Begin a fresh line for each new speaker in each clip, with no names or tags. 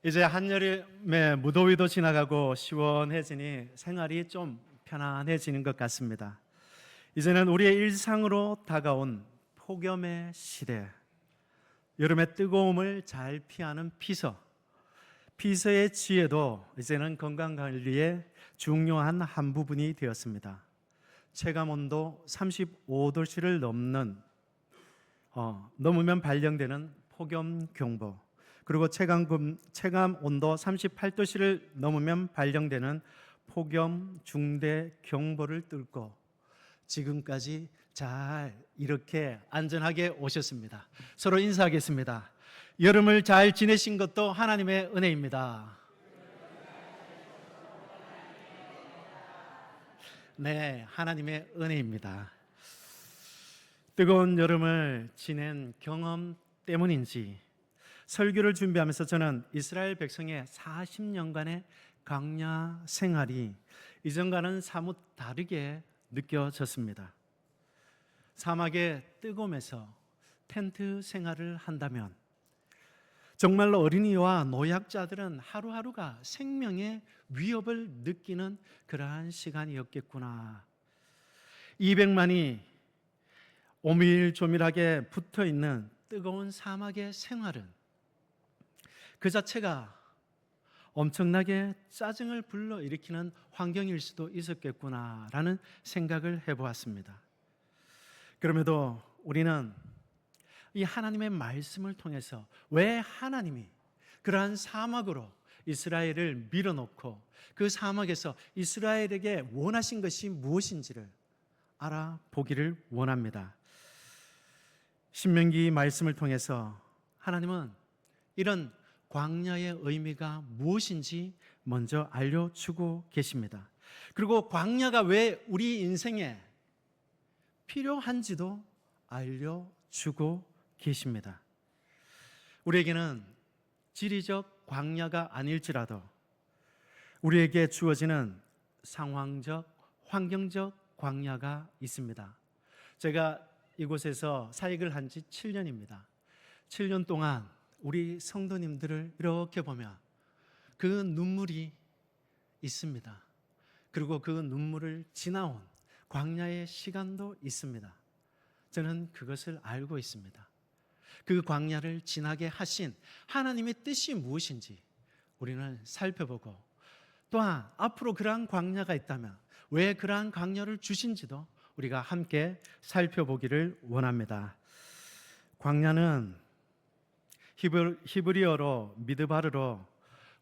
이제 한여름의 무더위도 지나가고 시원해지니 생활이 좀 편안해지는 것 같습니다. 이제는 우리의 일상으로 다가온 폭염의 시대. 여름의 뜨거움을 잘 피하는 피서의 지혜도 이제는 건강관리의 중요한 한 부분이 되었습니다. 체감온도 35도씨를 넘으면 발령되는 폭염경보, 그리고 체감온도 38도씨를 넘으면 발령되는 폭염 중대 경보를 뚫고 지금까지 잘 이렇게 안전하게 오셨습니다. 서로 인사하겠습니다. 여름을 잘 지내신 것도 하나님의 은혜입니다. 네, 하나님의 은혜입니다. 뜨거운 여름을 지낸 경험 때문인지 설교를 준비하면서 저는 이스라엘 백성의 40년간의 광야 생활이 이전과는 사뭇 다르게 느껴졌습니다. 사막의 뜨거움에서 텐트 생활을 한다면 정말로 어린이와 노약자들은 하루하루가 생명의 위협을 느끼는 그러한 시간이었겠구나. 200만이 오밀조밀하게 붙어있는 뜨거운 사막의 생활은 그 자체가 엄청나게 짜증을 불러일으키는 환경일 수도 있었겠구나라는 생각을 해보았습니다. 그럼에도 우리는 이 하나님의 말씀을 통해서 왜 하나님이 그러한 사막으로 이스라엘을 밀어놓고 그 사막에서 이스라엘에게 원하신 것이 무엇인지를 알아보기를 원합니다. 신명기 말씀을 통해서 하나님은 이런 광야의 의미가 무엇인지 먼저 알려주고 계십니다. 그리고 광야가 왜 우리 인생에 필요한지도 알려주고 계십니다. 우리에게는 지리적 광야가 아닐지라도 우리에게 주어지는 상황적, 환경적 광야가 있습니다. 제가 이곳에서 사역을 한 지 7년입니다. 7년 동안 우리 성도님들을 이렇게 보면 그 눈물이 있습니다. 그리고 그 눈물을 지나온 광야의 시간도 있습니다. 저는 그것을 알고 있습니다. 그 광야를 지나게 하신 하나님의 뜻이 무엇인지 우리는 살펴보고, 또한 앞으로 그러한 광야가 있다면 왜 그러한 광야를 주신지도 우리가 함께 살펴보기를 원합니다. 광야는 히브리어로 미드바르로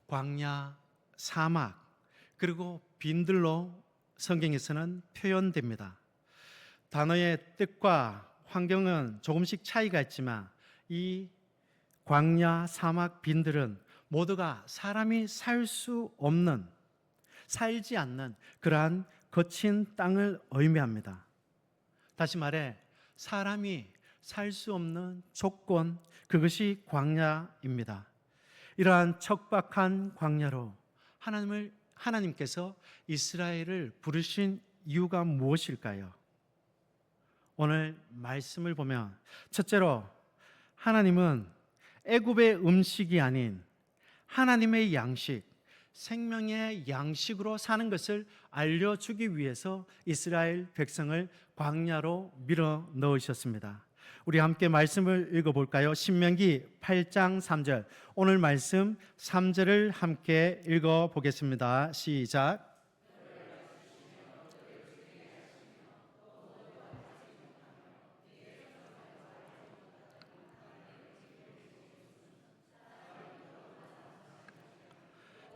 광야, 사막, 그리고 빈들로 성경에서는 표현됩니다. 단어의 뜻과 환경은 조금씩 차이가 있지만 이 광야, 사막, 빈들은 모두가 사람이 살지 않는 그러한 거친 땅을 의미합니다. 다시 말해 사람이 살 수 없는 조건, 그것이 광야입니다. 이러한 척박한 광야로 하나님께서 이스라엘을 부르신 이유가 무엇일까요? 오늘 말씀을 보면 첫째로 하나님은 애굽의 음식이 아닌 하나님의 양식, 생명의 양식으로 사는 것을 알려주기 위해서 이스라엘 백성을 광야로 밀어 넣으셨습니다. 우리 함께 말씀을 읽어볼까요? 신명기 8장 3절, 오늘 말씀 3절을 함께 읽어보겠습니다. 시작.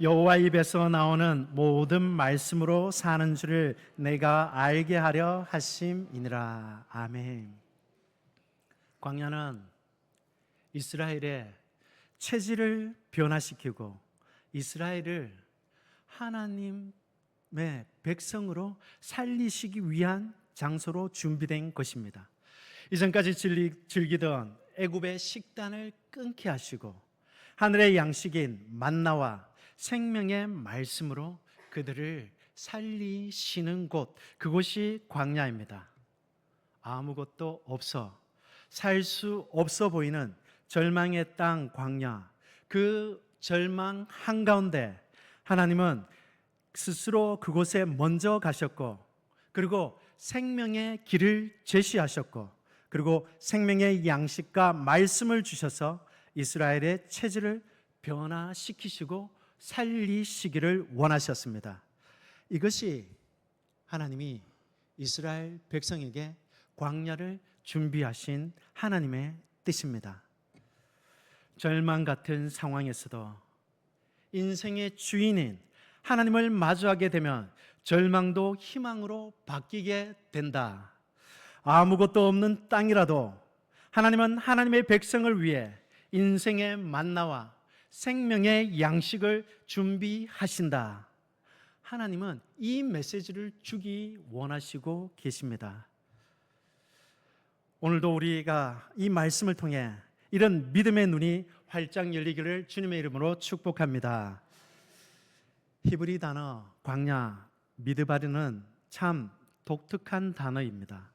여호와 입에서 나오는 모든 말씀으로 사는 줄을 내가 알게 하려 하심이니라. 아멘. 광야는 이스라엘의 체질을 변화시키고 이스라엘을 하나님의 백성으로 살리시기 위한 장소로 준비된 것입니다. 이전까지 즐기던 애굽의 식단을 끊게 하시고 하늘의 양식인 만나와 생명의 말씀으로 그들을 살리시는 곳, 그곳이 광야입니다. 아무것도 살 수 없어 보이는 절망의 땅 광야, 그 절망 한가운데 하나님은 스스로 그곳에 먼저 가셨고, 그리고 생명의 길을 제시하셨고, 그리고 생명의 양식과 말씀을 주셔서 이스라엘의 체질을 변화시키시고 살리시기를 원하셨습니다. 이것이 하나님이 이스라엘 백성에게 광야를 준비하신 하나님의 뜻입니다. 절망 같은 상황에서도 인생의 주인인 하나님을 마주하게 되면 절망도 희망으로 바뀌게 된다. 아무것도 없는 땅이라도 하나님은 하나님의 백성을 위해 인생의 만나와 생명의 양식을 준비하신다. 하나님은 이 메시지를 주기 원하시고 계십니다. 오늘도 우리가 이 말씀을 통해 이런 믿음의 눈이 활짝 열리기를 주님의 이름으로 축복합니다. 히브리 단어 광야, 미드바르는 참 독특한 단어입니다.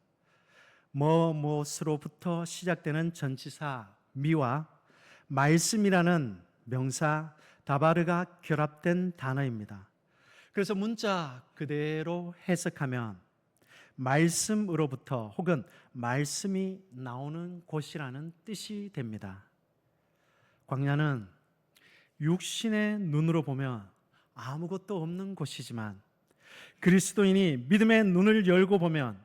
뭐뭐스로부터 시작되는 전치사 미와 말씀이라는 명사 다바르가 결합된 단어입니다. 그래서 문자 그대로 해석하면 말씀으로부터 혹은 말씀이 나오는 곳이라는 뜻이 됩니다. 광야는 육신의 눈으로 보면 아무것도 없는 곳이지만 그리스도인이 믿음의 눈을 열고 보면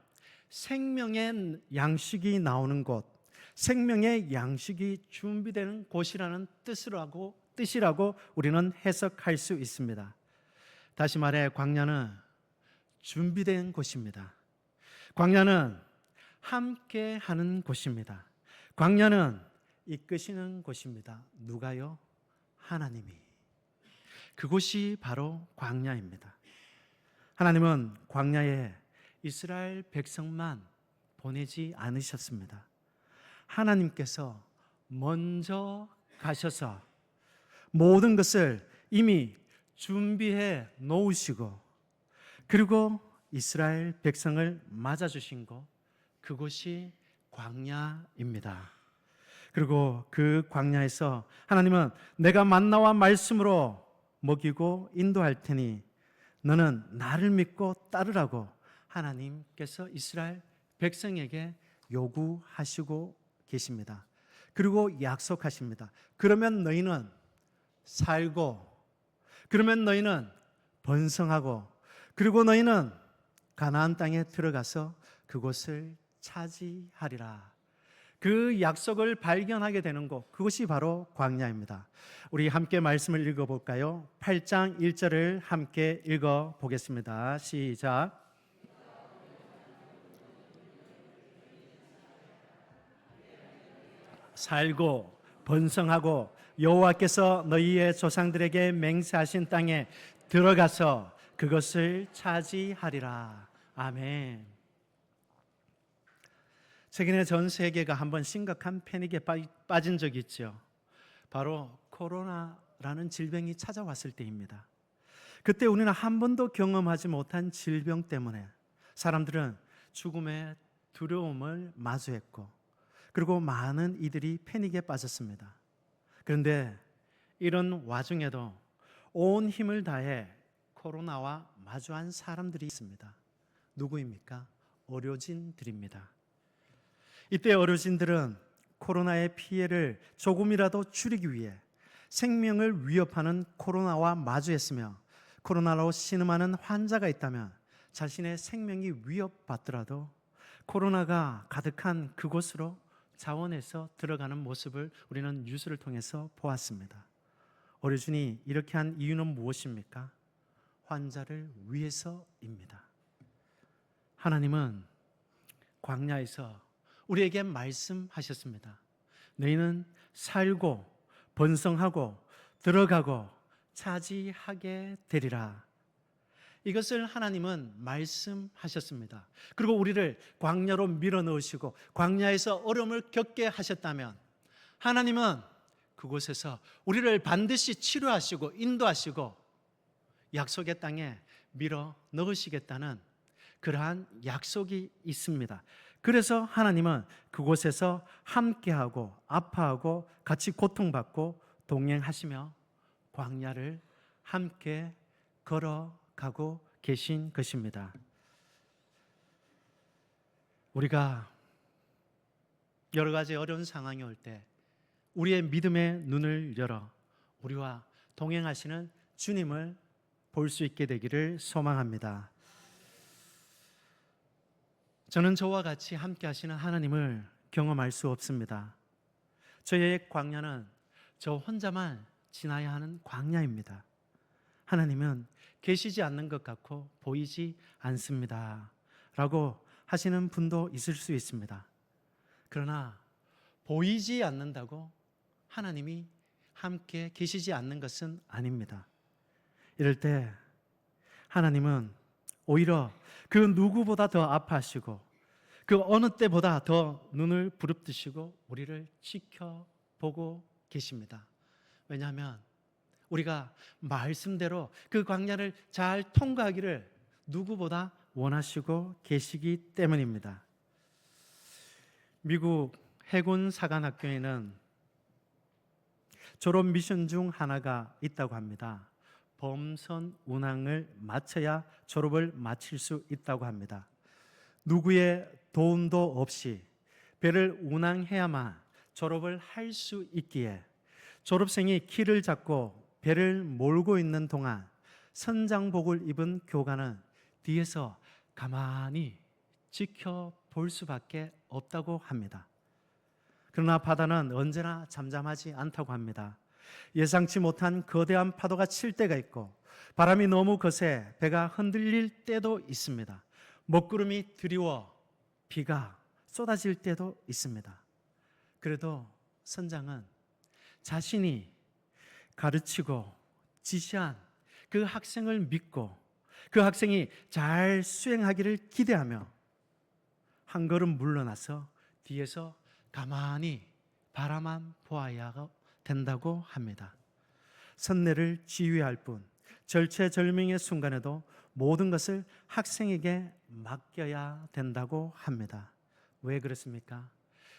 생명의 양식이 나오는 곳, 생명의 양식이 준비되는 곳이라는 뜻이라고 우리는 해석할 수 있습니다. 다시 말해 광야는 준비된 곳입니다. 광야는 함께 하는 곳입니다. 광야는 이끄시는 곳입니다. 누가요? 하나님이. 그곳이 바로 광야입니다. 하나님은 광야에 이스라엘 백성만 보내지 않으셨습니다. 하나님께서 먼저 가셔서 모든 것을 이미 준비해 놓으시고, 그리고 이스라엘 백성을 맞아주신 곳, 그곳이 광야입니다. 그리고 그 광야에서 하나님은 내가 만나와 말씀으로 먹이고 인도할 테니 너는 나를 믿고 따르라고 하나님께서 이스라엘 백성에게 요구하시고 계십니다. 그리고 약속하십니다. 그러면 너희는 살고, 그러면 너희는 번성하고, 그리고 너희는 가나안 땅에 들어가서 그곳을 차지하리라. 그 약속을 발견하게 되는 곳, 그것이 바로 광야입니다. 우리 함께 말씀을 읽어볼까요? 8장 1절을 함께 읽어보겠습니다. 시작. 살고 번성하고 여호와께서 너희의 조상들에게 맹세하신 땅에 들어가서 그것을 차지하리라. 아멘. 최근에 전 세계가 한번 심각한 패닉에 빠진 적이 있죠. 바로 코로나라는 질병이 찾아왔을 때입니다. 그때 우리는 한 번도 경험하지 못한 질병 때문에 사람들은 죽음의 두려움을 마주했고, 그리고 많은 이들이 패닉에 빠졌습니다. 그런데 이런 와중에도 온 힘을 다해 코로나와 마주한 사람들이 있습니다. 누구입니까? 의료진들입니다. 이때 의료진들은 코로나의 피해를 조금이라도 줄이기 위해 생명을 위협하는 코로나와 마주했으며, 코로나로 신음하는 환자가 있다면 자신의 생명이 위협받더라도 코로나가 가득한 그곳으로 자원해서 들어가는 모습을 우리는 뉴스를 통해서 보았습니다. 의료진이 이렇게 한 이유는 무엇입니까? 환자를 위해서입니다. 하나님은 광야에서 우리에게 말씀하셨습니다. 너희는 살고 번성하고 들어가고 차지하게 되리라. 이것을 하나님은 말씀하셨습니다. 그리고 우리를 광야로 밀어넣으시고 광야에서 어려움을 겪게 하셨다면 하나님은 그곳에서 우리를 반드시 치료하시고 인도하시고 약속의 땅에 밀어넣으시겠다는 그러한 약속이 있습니다. 그래서 하나님은 그곳에서 함께하고 아파하고 같이 고통받고 동행하시며 광야를 함께 걸어가고 계신 것입니다. 우리가 여러 가지 어려운 상황이 올 때 우리의 믿음의 눈을 열어 우리와 동행하시는 주님을 볼 수 있게 되기를 소망합니다. 저는 저와 같이 함께 하시는 하나님을 경험할 수 없습니다. 저의 광야는 저 혼자만 지나야 하는 광야입니다. 하나님은 계시지 않는 것 같고 보이지 않습니다 라고 하시는 분도 있을 수 있습니다. 그러나 보이지 않는다고 하나님이 함께 계시지 않는 것은 아닙니다. 이럴 때 하나님은 오히려 그 누구보다 더 아파하시고 그 어느 때보다 더 눈을 부릅뜨시고 우리를 지켜보고 계십니다. 왜냐하면 우리가 말씀대로 그 광야를 잘 통과하기를 누구보다 원하시고 계시기 때문입니다. 미국 해군 사관학교에는 졸업 미션 중 하나가 있다고 합니다. 범선 운항을 마쳐야 졸업을 마칠 수 있다고 합니다. 누구의 도움도 없이 배를 운항해야만 졸업을 할 수 있기에 졸업생이 키를 잡고 배를 몰고 있는 동안 선장복을 입은 교관은 뒤에서 가만히 지켜볼 수밖에 없다고 합니다. 그러나 바다는 언제나 잠잠하지 않다고 합니다. 예상치 못한 거대한 파도가 칠 때가 있고 바람이 너무 거세 배가 흔들릴 때도 있습니다. 먹구름이 드리워 비가 쏟아질 때도 있습니다. 그래도 선장은 자신이 가르치고 지시한 그 학생을 믿고 그 학생이 잘 수행하기를 기대하며 한 걸음 물러나서 뒤에서 가만히 바라만 보아야 된다고 합니다. 선내를 지휘할 뿐 절체절명의 순간에도 모든 것을 학생에게 맡겨야 된다고 합니다. 왜 그렇습니까?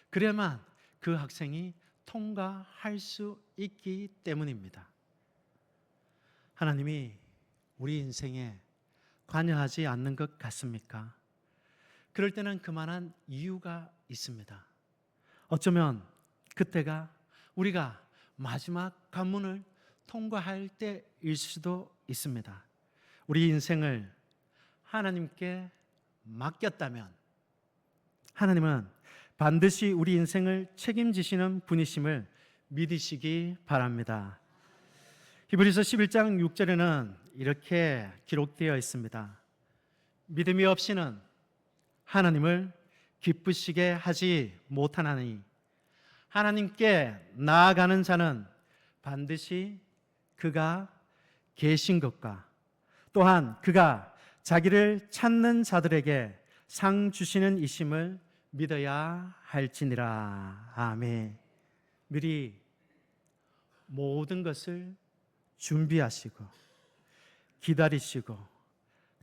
그래야만 그 학생이 통과할 수 있기 때문입니다. 하나님이 우리 인생에 관여하지 않는 것 같습니까? 그럴 때는 그만한 이유가 있습니다. 어쩌면 그때가 우리가 마지막 관문을 통과할 때일 수도 있습니다. 우리 인생을 하나님께 맡겼다면 하나님은 반드시 우리 인생을 책임지시는 분이심을 믿으시기 바랍니다. 히브리서 11장 6절에는 이렇게 기록되어 있습니다. 믿음이 없이는 하나님을 기쁘시게 하지 못하나니 하나님께 나아가는 자는 반드시 그가 계신 것과 또한 그가 자기를 찾는 자들에게 상 주시는 이심을 믿어야 할지니라. 아멘. 미리 모든 것을 준비하시고 기다리시고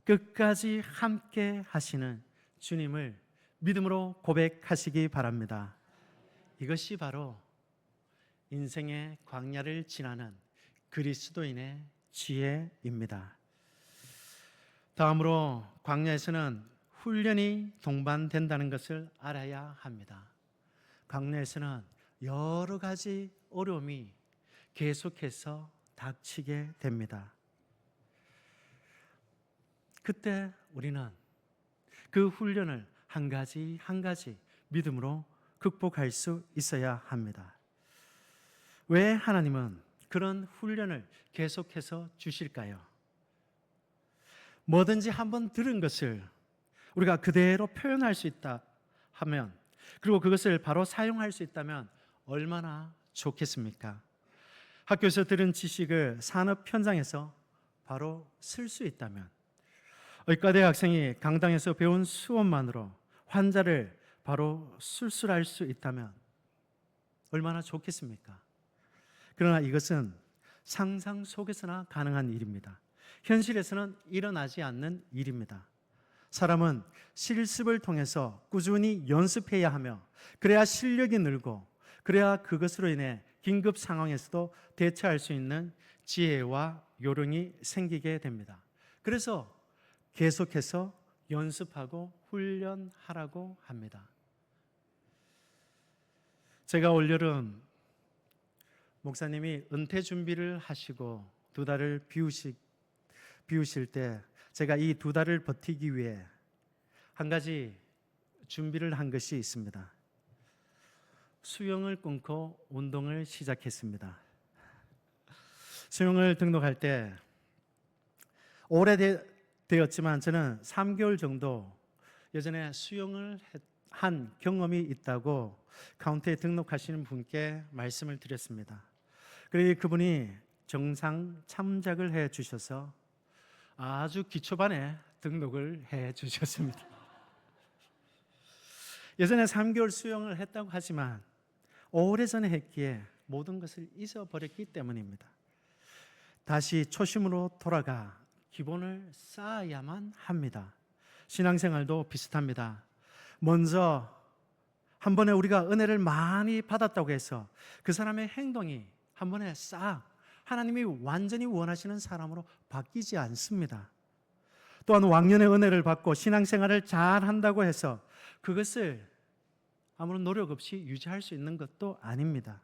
끝까지 함께 하시는 주님을 믿음으로 고백하시기 바랍니다. 이것이 바로 인생의 광야를 지나는 그리스도인의 지혜입니다. 다음으로 광야에서는 훈련이 동반된다는 것을 알아야 합니다. 광야에서는 여러 가지 어려움이 계속해서 닥치게 됩니다. 그때 우리는 그 훈련을 한 가지 한 가지 믿음으로 극복할 수 있어야 합니다. 왜 하나님은 그런 훈련을 계속해서 주실까요? 뭐든지 한번 들은 것을 우리가 그대로 표현할 수 있다 하면, 그리고 그것을 바로 사용할 수 있다면 얼마나 좋겠습니까? 학교에서 들은 지식을 산업 현장에서 바로 쓸 수 있다면, 의과대 학생이 강당에서 배운 수업만으로 환자를 바로 수술할 수 있다면 얼마나 좋겠습니까? 그러나 이것은 상상 속에서나 가능한 일입니다. 현실에서는 일어나지 않는 일입니다. 사람은 실습을 통해서 꾸준히 연습해야 하며 그래야 실력이 늘고 그래야 그것으로 인해 긴급 상황에서도 대처할 수 있는 지혜와 요령이 생기게 됩니다. 그래서 계속해서 연습하고 훈련하라고 합니다. 제가 올여름 목사님이 은퇴 준비를 하시고 2달을 비우실 때 제가 이 2달을 버티기 위해 한 가지 준비를 한 것이 있습니다. 수영을 끊고 운동을 시작했습니다. 수영을 등록할 때 오래되었지만 저는 3개월 정도 예전에 수영을 한 경험이 있다고 카운트에 등록하시는 분께 말씀을 드렸습니다. 그리고 그분이 정상 참작을 해 주셔서 아주 기초반에 등록을 해 주셨습니다. 예전에 3개월 수영을 했다고 하지만 오래전에 했기에 모든 것을 잊어버렸기 때문입니다. 다시 초심으로 돌아가 기본을 쌓아야만 합니다. 신앙생활도 비슷합니다. 먼저 한 번에 우리가 은혜를 많이 받았다고 해서 그 사람의 행동이 한 번에 싹 하나님이 완전히 원하시는 사람으로 바뀌지 않습니다. 또한 왕년의 은혜를 받고 신앙생활을 잘 한다고 해서 그것을 아무런 노력 없이 유지할 수 있는 것도 아닙니다.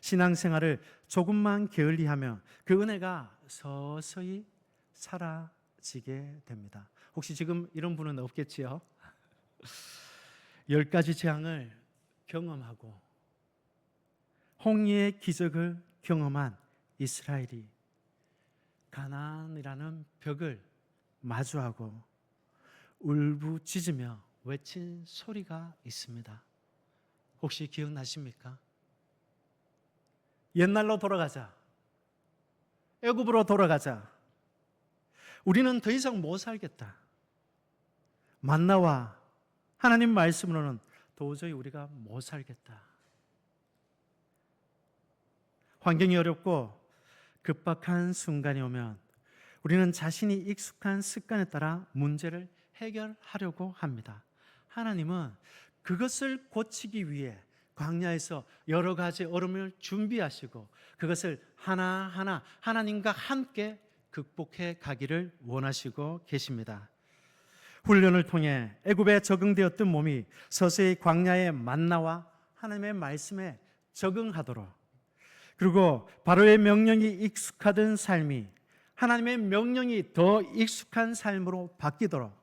신앙생활을 조금만 게을리하면 그 은혜가 서서히 사라지게 됩니다. 혹시 지금 이런 분은 없겠지요? 10가지 재앙을 경험하고 홍해의 기적을 경험한 이스라엘이 가나안이라는 벽을 마주하고 울부짖으며 외친 소리가 있습니다. 혹시 기억나십니까? 옛날로 돌아가자. 애굽으로 돌아가자. 우리는 더 이상 못 살겠다. 만나와 하나님 말씀으로는 도저히 우리가 못 살겠다. 환경이 어렵고 급박한 순간이 오면 우리는 자신이 익숙한 습관에 따라 문제를 해결하려고 합니다. 하나님은 그것을 고치기 위해 광야에서 여러 가지 얼음을 준비하시고 그것을 하나하나 하나님과 함께 극복해 가기를 원하시고 계십니다. 훈련을 통해 애굽에 적응되었던 몸이 서서히 광야의 만나와 하나님의 말씀에 적응하도록, 그리고 바로의 명령이 익숙하던 삶이 하나님의 명령이 더 익숙한 삶으로 바뀌도록,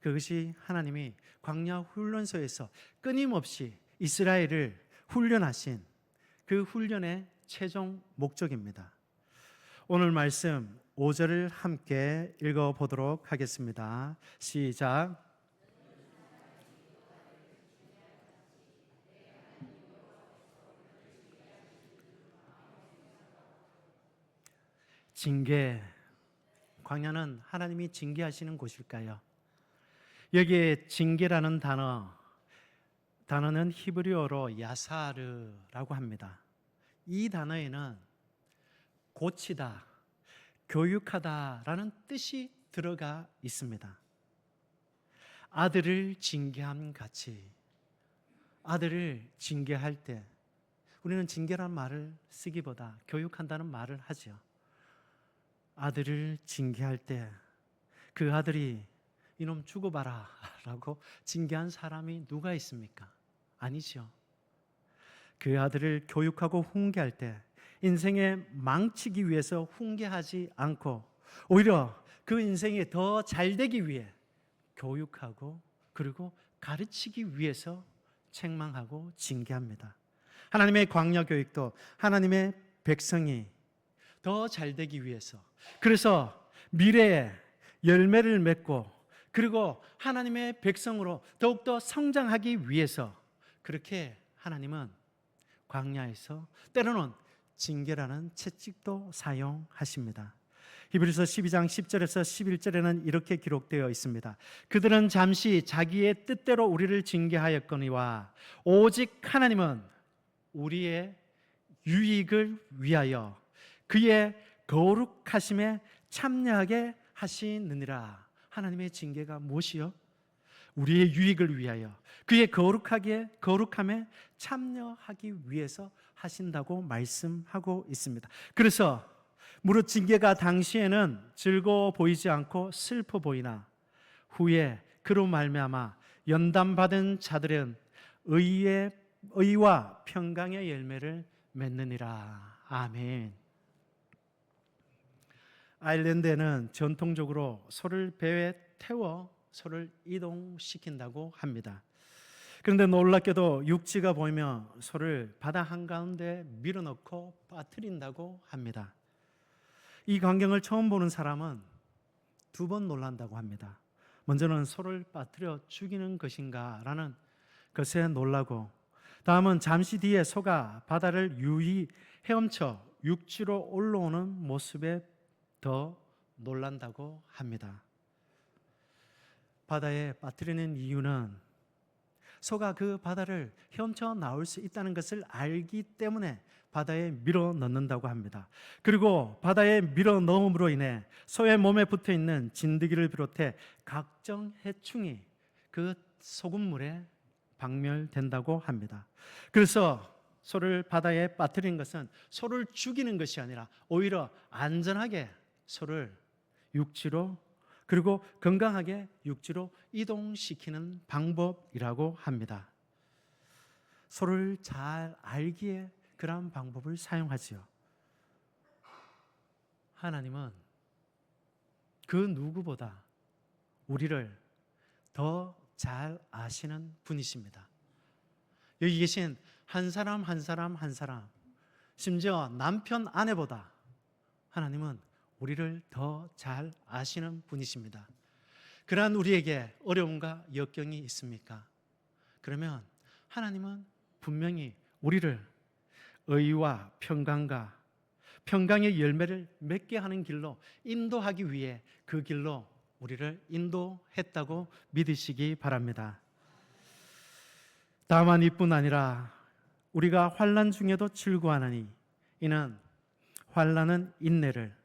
그것이 하나님이 광야 훈련소에서 끊임없이 이스라엘을 훈련하신 그 훈련의 최종 목적입니다. 오늘 말씀 5절을 함께 읽어보도록 하겠습니다. 시작. 징계, 광야는 하나님이 징계하시는 곳일까요? 여기에 징계라는 단어는 히브리어로 야사르라고 합니다. 이 단어에는 고치다, 교육하다라는 뜻이 들어가 있습니다. 아들을 징계함 같이, 아들을 징계할 때 우리는 징계란 말을 쓰기보다 교육한다는 말을 하죠. 아들을 징계할 때 그 아들이 이놈 죽어봐라 라고 징계한 사람이 누가 있습니까? 아니죠. 그 아들을 교육하고 훈계할 때 인생에 망치기 위해서 훈계하지 않고 오히려 그 인생이 더 잘되기 위해 교육하고 그리고 가르치기 위해서 책망하고 징계합니다. 하나님의 광야 교육도 하나님의 백성이 더 잘되기 위해서, 그래서 미래에 열매를 맺고 그리고 하나님의 백성으로 더욱더 성장하기 위해서 그렇게 하나님은 광야에서 때로는 징계라는 채찍도 사용하십니다. 히브리서 12장 10절에서 11절에는 이렇게 기록되어 있습니다. 그들은 잠시 자기의 뜻대로 우리를 징계하였거니와 오직 하나님은 우리의 유익을 위하여 그의 거룩하심에 참여하게 하시느니라. 하나님의 징계가 무엇이요? 우리의 유익을 위하여 그의 거룩함에 참여하기 위해서 하신다고 말씀하고 있습니다. 그래서 무릇 징계가 당시에는 즐거워 보이지 않고 슬퍼 보이나 후에 그로 말미암아 연단받은 자들은 의와 평강의 열매를 맺느니라. 아멘. 아일랜드에는 전통적으로 소를 배에 태워 소를 이동시킨다고 합니다. 그런데 놀랍게도 육지가 보이면 소를 바다 한가운데 밀어넣고 빠뜨린다고 합니다. 이 광경을 처음 보는 사람은 두 번 놀란다고 합니다. 먼저는 소를 빠뜨려 죽이는 것인가 라는 것에 놀라고, 다음은 잠시 뒤에 소가 바다를 유유히 헤엄쳐 육지로 올라오는 모습에 더 놀란다고 합니다. 바다에 빠뜨리는 이유는 소가 그 바다를 헤엄쳐 나올 수 있다는 것을 알기 때문에 바다에 밀어 넣는다고 합니다. 그리고 바다에 밀어 넣음으로 인해 소의 몸에 붙어 있는 진드기를 비롯해 각종 해충이 그 소금물에 박멸된다고 합니다. 그래서 소를 바다에 빠뜨린 것은 소를 죽이는 것이 아니라 오히려 안전하게 소를 육지로, 그리고 건강하게 육지로 이동시키는 방법이라고 합니다. 소를 잘 알기에 그러한 방법을 사용하지요. 하나님은 그 누구보다 우리를 더 잘 아시는 분이십니다. 여기 계신 한 사람 한 사람 한 사람, 심지어 남편 아내보다 하나님은 우리를 더 잘 아시는 분이십니다. 그러한 우리에게 어려움과 역경이 있습니까? 그러면 하나님은 분명히 우리를 의와 평강과 평강의 열매를 맺게 하는 길로 인도하기 위해 그 길로 우리를 인도했다고 믿으시기 바랍니다. 다만 이뿐 아니라 우리가 환난 중에도 즐거워하나니 이는 환난은 인내를,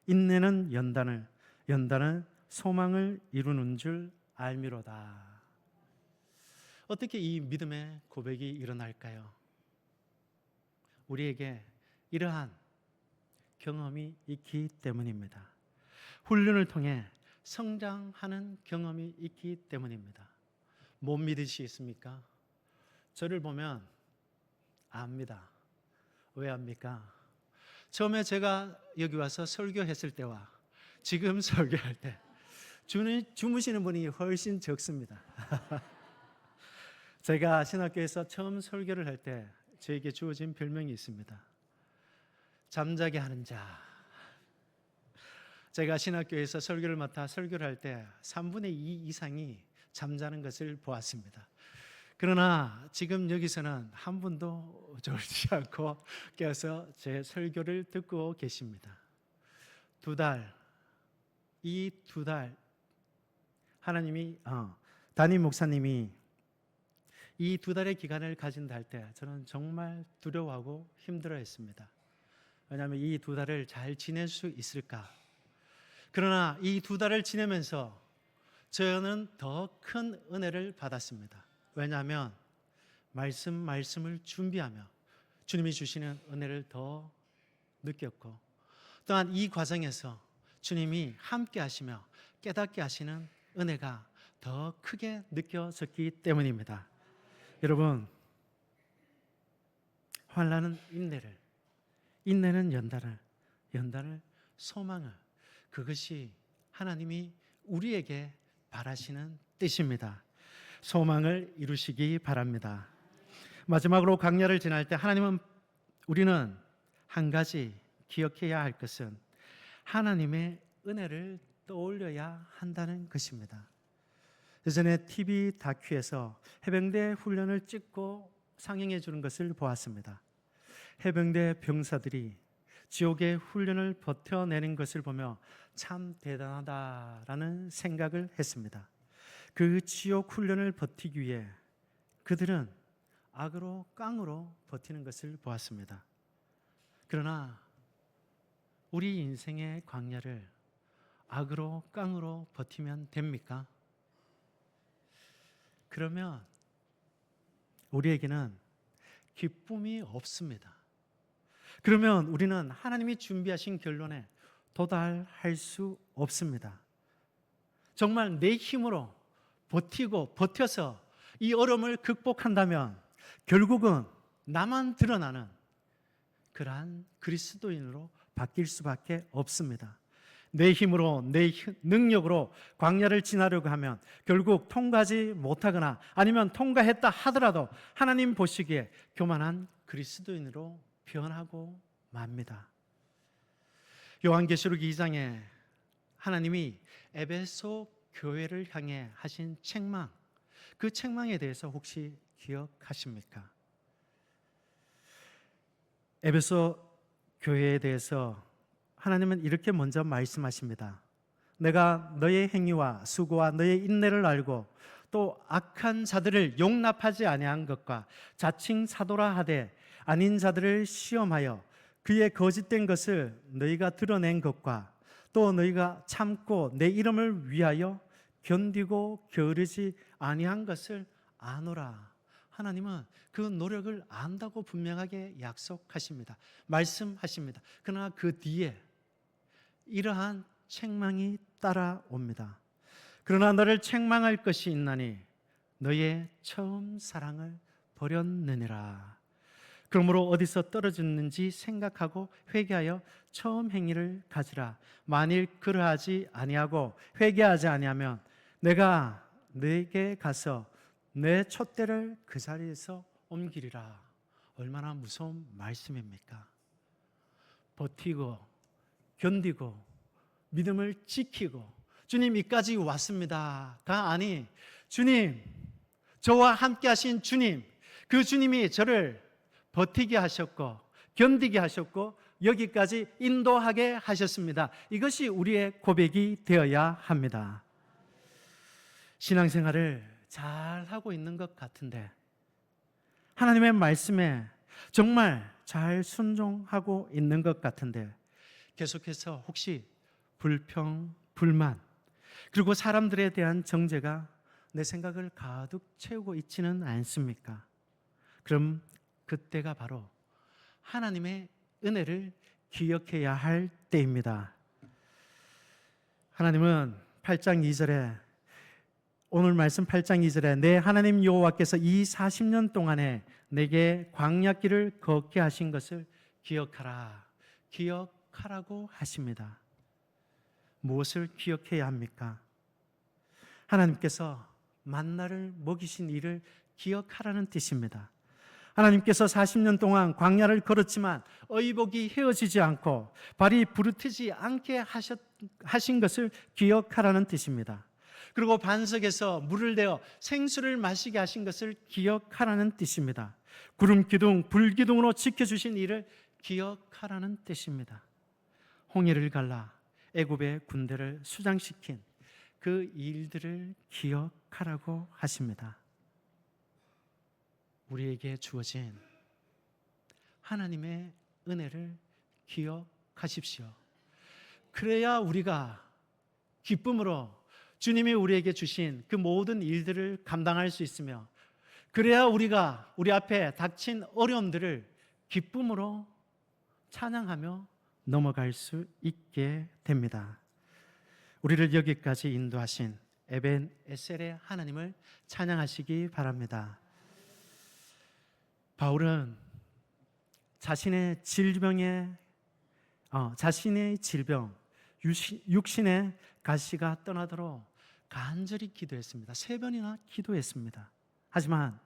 인내는 연단을, 연단은 소망을 이루는 줄 알미로다. 어떻게 이 믿음의 고백이 일어날까요? 우리에게 이러한 경험이 있기 때문입니다. 훈련을 통해 성장하는 경험이 있기 때문입니다. 못 믿으시겠습니까? 저를 보면 압니다. 왜 압니까? 처음에 제가 여기 와서 설교했을 때와 지금 설교할 때 주무시는 분이 훨씬 적습니다. 제가 신학교에서 처음 설교를 할 때 저에게 주어진 별명이 있습니다. 잠자게 하는 자. 제가 신학교에서 설교를 맡아 설교를 할 때 3분의 2 이상이 잠자는 것을 보았습니다. 그러나 지금 여기서는 한 분도 졸지 않고 깨어서 제 설교를 듣고 계십니다. 이 두 달 하나님이 담임 목사님이 이 두 달의 기간을 가진다 할 때 저는 정말 두려워하고 힘들어했습니다. 왜냐하면 이 두 달을 잘 지낼 수 있을까? 그러나 이 두 달을 지내면서 저는 더 큰 은혜를 받았습니다. 왜냐하면 말씀을 준비하며 주님이 주시는 은혜를 더 느꼈고, 또한 이 과정에서 주님이 함께 하시며 깨닫게 하시는 은혜가 더 크게 느껴졌기 때문입니다. 여러분, 환난은 인내를, 인내는 연단을, 연단을 소망을, 그것이 하나님이 우리에게 바라시는 뜻입니다. 소망을 이루시기 바랍니다. 마지막으로 광야를 지날 때 우리는 한 가지 기억해야 할 것은 하나님의 은혜를 떠올려야 한다는 것입니다. 예전에 TV 다큐에서 해병대 훈련을 찍고 상영해 주는 것을 보았습니다. 해병대 병사들이 지옥의 훈련을 버텨내는 것을 보며 참 대단하다라는 생각을 했습니다. 그 지옥 훈련을 버티기 위해 그들은 악으로 깡으로 버티는 것을 보았습니다. 그러나 우리 인생의 광야를 악으로 깡으로 버티면 됩니까? 그러면 우리에게는 기쁨이 없습니다. 그러면 우리는 하나님이 준비하신 결론에 도달할 수 없습니다. 정말 내 힘으로 버티고 버텨서 이 어려움을 극복한다면 결국은 나만 드러나는 그러한 그리스도인으로 바뀔 수밖에 없습니다. 내 힘으로, 내 능력으로 광야를 지나려고 하면 결국 통과하지 못하거나 아니면 통과했다 하더라도 하나님 보시기에 교만한 그리스도인으로 변하고 맙니다. 요한계시록 2장에 하나님이 에베소 교회를 향해 하신 책망, 그 책망에 대해서 혹시 기억하십니까? 에베소 교회에 대해서 하나님은 이렇게 먼저 말씀하십니다. 내가 너의 행위와 수고와 너의 인내를 알고 또 악한 자들을 용납하지 아니한 것과 자칭 사도라 하되 아닌 자들을 시험하여 그의 거짓된 것을 너희가 드러낸 것과 또 너희가 참고 내 이름을 위하여 견디고 게으르지 아니한 것을 아노라. 하나님은 그 노력을 안다고 분명하게 약속하십니다. 말씀하십니다. 그러나 그 뒤에 이러한 책망이 따라옵니다. 그러나 너를 책망할 것이 있나니 너의 처음 사랑을 버렸느니라. 그러므로 어디서 떨어졌는지 생각하고 회개하여 처음 행위를 가지라. 만일 그러하지 아니하고 회개하지 아니하면 내가 너에게 가서 내 촛대를 그 자리에서 옮기리라. 얼마나 무서운 말씀입니까? 버티고 견디고 믿음을 지키고 주님 이까지 왔습니다가 아니 주님, 저와 함께 하신 주님, 그 주님이 저를 버티게 하셨고 견디게 하셨고 여기까지 인도하게 하셨습니다. 이것이 우리의 고백이 되어야 합니다. 신앙생활을 잘 하고 있는 것 같은데 하나님의 말씀에 정말 잘 순종하고 있는 것 같은데 계속해서 혹시 불평, 불만 그리고 사람들에 대한 정죄가 내 생각을 가득 채우고 있지는 않습니까? 그럼 그때가 바로 하나님의 은혜를 기억해야 할 때입니다. 하나님은 8장 2절에 오늘 말씀 8장 2절에 내 하나님 여호와께서 이 40년 동안에 내게 광야길을 걷게 하신 것을 기억하라. 기억하라고 하십니다. 무엇을 기억해야 합니까? 하나님께서 만나를 먹이신 일을 기억하라는 뜻입니다. 하나님께서 40년 동안 광야를 걸었지만 의복이 헤어지지 않고 발이 부르트지 않게 하신 것을 기억하라는 뜻입니다. 그리고 반석에서 물을 내어 생수를 마시게 하신 것을 기억하라는 뜻입니다. 구름 기둥, 불 기둥으로 지켜주신 일을 기억하라는 뜻입니다. 홍해를 갈라 애굽의 군대를 수장시킨 그 일들을 기억하라고 하십니다. 우리에게 주어진 하나님의 은혜를 기억하십시오. 그래야 우리가 기쁨으로 주님이 우리에게 주신 그 모든 일들을 감당할 수 있으며 그래야 우리가 우리 앞에 닥친 어려움들을 기쁨으로 찬양하며 넘어갈 수 있게 됩니다. 우리를 여기까지 인도하신 에벤 에셀의 하나님을 찬양하시기 바랍니다. 바울은 자신의 질병, 육신의 가시가 떠나도록 간절히 기도했습니다. 3번이나 기도했습니다. 하지만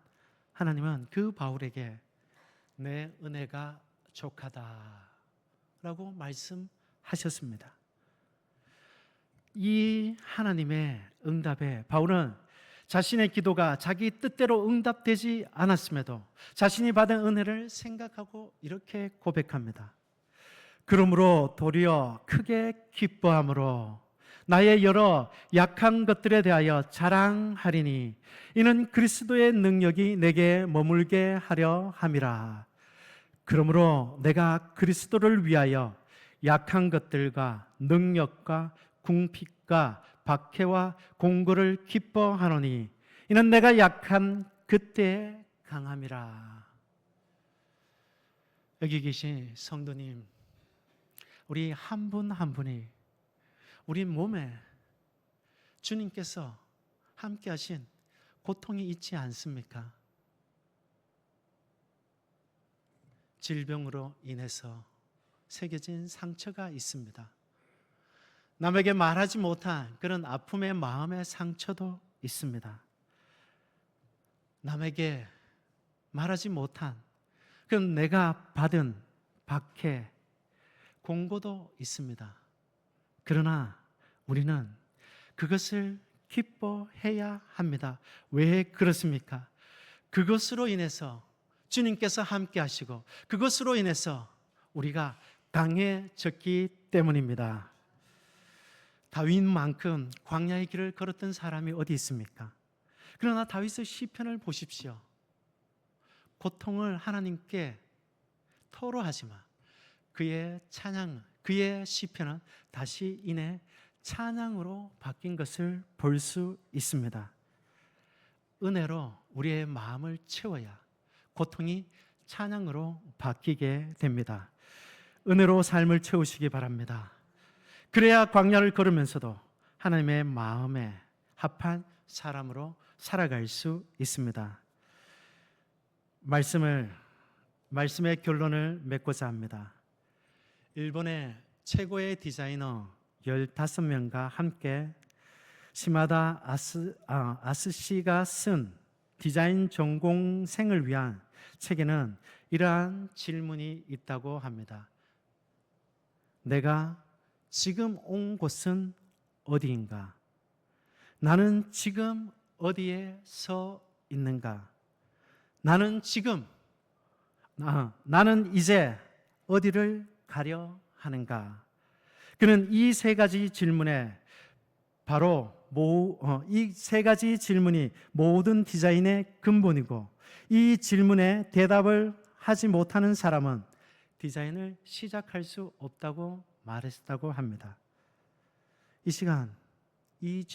하나님은 그 바울에게 내 은혜가 족하다라고 말씀하셨습니다. 이 하나님의 응답에 바울은 자신의 기도가 자기 뜻대로 응답되지 않았음에도 자신이 받은 은혜를 생각하고 이렇게 고백합니다. 그러므로 도리어 크게 기뻐함으로 나의 여러 약한 것들에 대하여 자랑하리니 이는 그리스도의 능력이 내게 머물게 하려 함이라. 그러므로 내가 그리스도를 위하여 약한 것들과 능력과 궁핍과 박해와 공고를 기뻐하노니 이는 내가 약한 그때 강함이라. 여기 계신 성도님, 우리 한 분 한 분이 우리 몸에 주님께서 함께 하신 고통이 있지 않습니까? 질병으로 인해서 새겨진 상처가 있습니다. 남에게 말하지 못한 그런 아픔의 마음의 상처도 있습니다. 남에게 말하지 못한 그런 내가 받은 박해, 공고도 있습니다. 그러나 우리는 그것을 기뻐해야 합니다. 왜 그렇습니까? 그것으로 인해서 주님께서 함께 하시고 그것으로 인해서 우리가 강해졌기 때문입니다. 다윗만큼 광야의 길을 걸었던 사람이 어디 있습니까? 그러나 다윗의 시편을 보십시오. 고통을 하나님께 토로하지만 그의 찬양, 그의 시편은 다시 이내 찬양으로 바뀐 것을 볼 수 있습니다. 은혜로 우리의 마음을 채워야 고통이 찬양으로 바뀌게 됩니다. 은혜로 삶을 채우시기 바랍니다. 그래야 광야를 걸으면서도 하나님의 마음에 합한 사람으로 살아갈 수 있습니다. 말씀의 결론을 맺고자 합니다. 일본의 최고의 디자이너 15명과 함께 시마다 아스시가 쓴 디자인 전공생을 위한 책에는 이러한 질문이 있다고 합니다. 내가 지금 온 곳은 어디인가? 나는 지금 어디에 서 있는가? 나는 이제 어디를 가려 하는가? 그는 이 세 가지 질문에 이 세 가지 질문이 모든 디자인의 근본이고 이 질문에 대답을 하지 못하는 사람은 디자인을 시작할 수 없다고 말했다고 합니다. 이 시간 이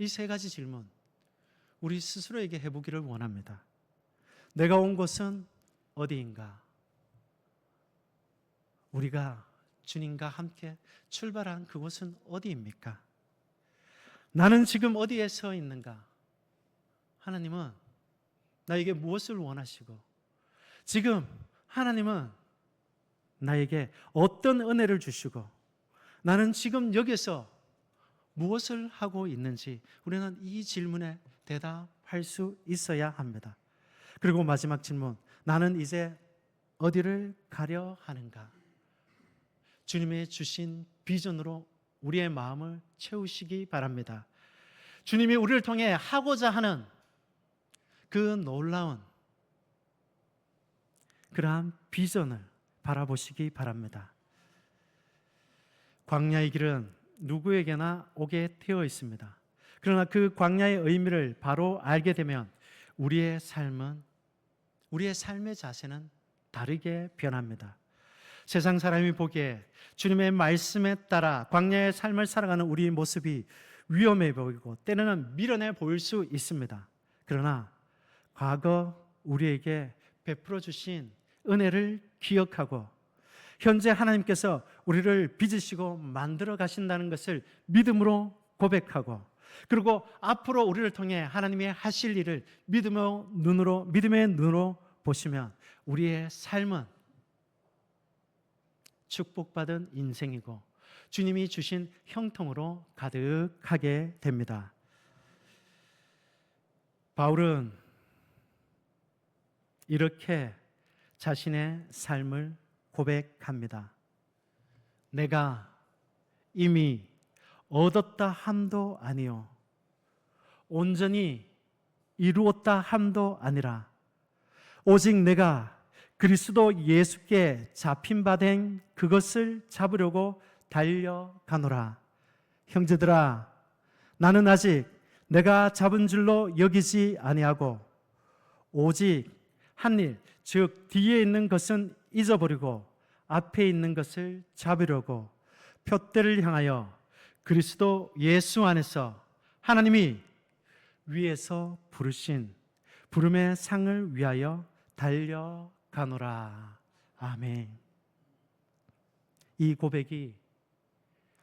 세 가지 질문 우리 스스로에게 해보기를 원합니다. 내가 온 곳은 어디인가? 우리가 주님과 함께 출발한 그곳은 어디입니까? 나는 지금 어디에 서 있는가? 하나님은 나에게 무엇을 원하시고 지금 하나님은 나에게 어떤 은혜를 주시고 나는 지금 여기서 무엇을 하고 있는지 우리는 이 질문에 대답할 수 있어야 합니다. 그리고 마지막 질문, 나는 이제 어디를 가려 하는가? 주님의 주신 비전으로 우리의 마음을 채우시기 바랍니다. 주님이 우리를 통해 하고자 하는 그 놀라운 그러한 비전을 바라보시기 바랍니다. 광야의 길은 누구에게나 오게 되어 있습니다. 그러나 그 광야의 의미를 바로 알게 되면 우리의 삶의 자세는 다르게 변합니다. 세상 사람이 보기에 주님의 말씀에 따라 광야의 삶을 살아가는 우리의 모습이 위험해 보이고 때로는 미련해 보일 수 있습니다. 그러나 과거 우리에게 베풀어 주신 은혜를 기억하고 현재 하나님께서 우리를 빚으시고 만들어 가신다는 것을 믿음으로 고백하고 그리고 앞으로 우리를 통해 하나님의 하실 일을 믿음의 눈으로 보시면 우리의 삶은 축복받은 인생이고 주님이 주신 형통으로 가득하게 됩니다. 바울은 이렇게 자신의 삶을 고백합니다. 내가 이미 얻었다 함도 아니요 온전히 이루었다 함도 아니라 오직 내가 그리스도 예수께 잡힌 바 된 그것을 잡으려고 달려가노라. 형제들아, 나는 아직 내가 잡은 줄로 여기지 아니하고 오직 한 일, 즉 뒤에 있는 것은 잊어버리고 앞에 있는 것을 잡으려고 표대를 향하여 그리스도 예수 안에서 하나님이 위에서 부르신 부름의 상을 위하여 달려가노라. 아멘. 이 고백이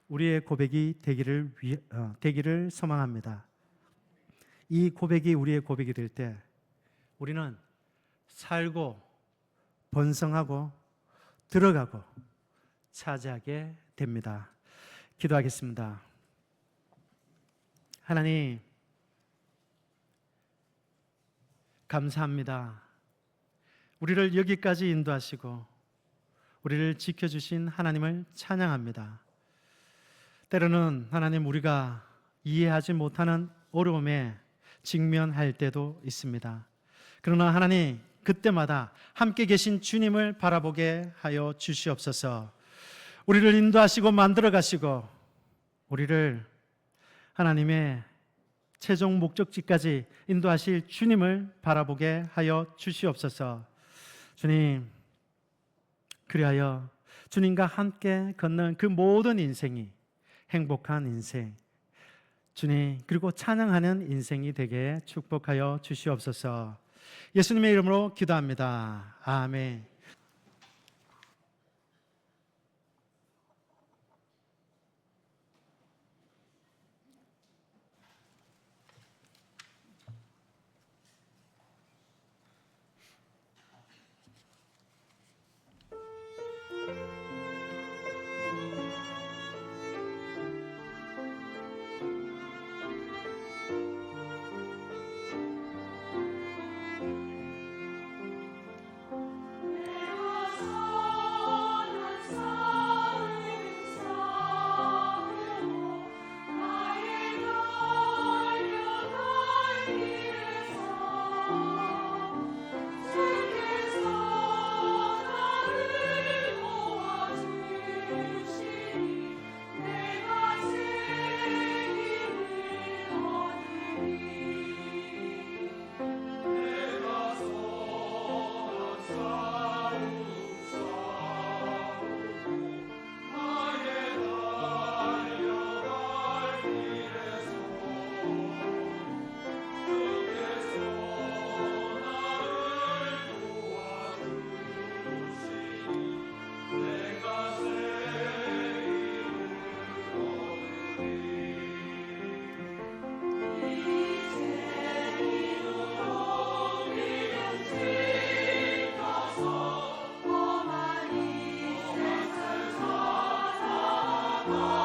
우리의 고백이 되기를 소망합니다. 이 고백이 우리의 고백이 될 때 우리는 살고 번성하고 들어가고 차지하게 됩니다. 기도하겠습니다. 하나님, 감사합니다. 우리를 여기까지 인도하시고 우리를 지켜주신 하나님을 찬양합니다. 때로는 하나님, 우리가 이해하지 못하는 어려움에 직면할 때도 있습니다. 그러나 하나님, 그때마다 함께 계신 주님을 바라보게 하여 주시옵소서. 우리를 인도하시고 만들어 가시고 우리를 하나님의 최종 목적지까지 인도하실 주님을 바라보게 하여 주시옵소서. 주님, 그리하여 주님과 함께 걷는 그 모든 인생이 행복한 인생, 주님, 그리고 찬양하는 인생이 되게 축복하여 주시옵소서. 예수님의 이름으로 기도합니다. 아멘.
Oh